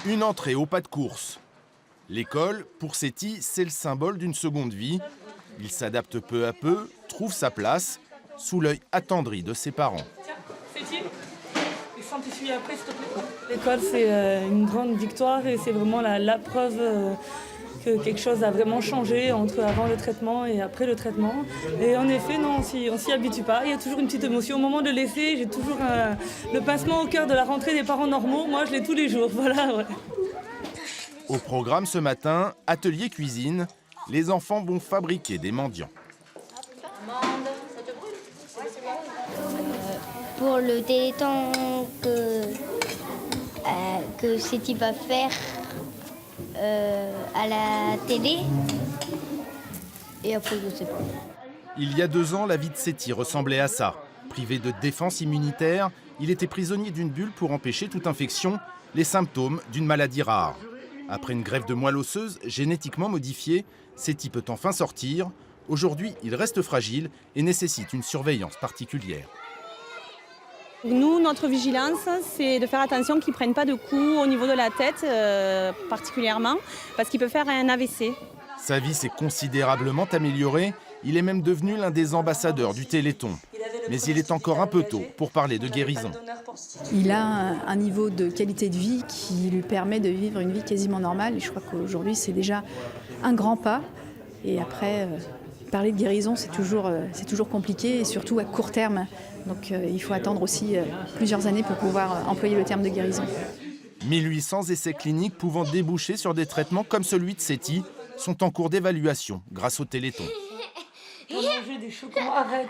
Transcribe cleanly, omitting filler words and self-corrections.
Une entrée au pas de course. L'école, pour Seti, c'est le symbole d'une seconde vie. Il s'adapte peu à peu, trouve sa place, sous l'œil attendri de ses parents. Seti, descends tes souliers après, s'il te plaît. L'école, c'est une grande victoire et c'est vraiment la preuve que quelque chose a vraiment changé entre avant le traitement et après le traitement. Et en effet, non, on s'y habitue pas. Il y a toujours une petite émotion. Au moment de laisser, j'ai toujours le pincement au cœur de la rentrée des parents normaux. Moi, je l'ai tous les jours. Voilà, ouais. Au programme ce matin, atelier cuisine, les enfants vont fabriquer des mendiants. Pour le téléthon que Seti va faire à la télé, et après je sais pas. Il y a 2 ans, la vie de Seti ressemblait à ça. Privé de défense immunitaire, il était prisonnier d'une bulle pour empêcher toute infection, les symptômes d'une maladie rare. Après une greffe de moelle osseuse génétiquement modifiée, Seti peut enfin sortir. Aujourd'hui, il reste fragile et nécessite une surveillance particulière. Nous, notre vigilance, c'est de faire attention qu'ils ne prennent pas de coups au niveau de la tête, particulièrement, parce qu'il peut faire un AVC. Sa vie s'est considérablement améliorée. Il est même devenu l'un des ambassadeurs du Téléthon. Mais il est encore un peu tôt pour parler de guérison. Il a un niveau de qualité de vie qui lui permet de vivre une vie quasiment normale. Et je crois qu'aujourd'hui, c'est déjà un grand pas. Et après, parler de guérison, c'est toujours compliqué, et surtout à court terme. Donc il faut attendre aussi plusieurs années pour pouvoir employer le terme de guérison. 1800 essais cliniques pouvant déboucher sur des traitements comme celui de Seti sont en cours d'évaluation grâce au Téléthon. Manger des chocolats, arrête.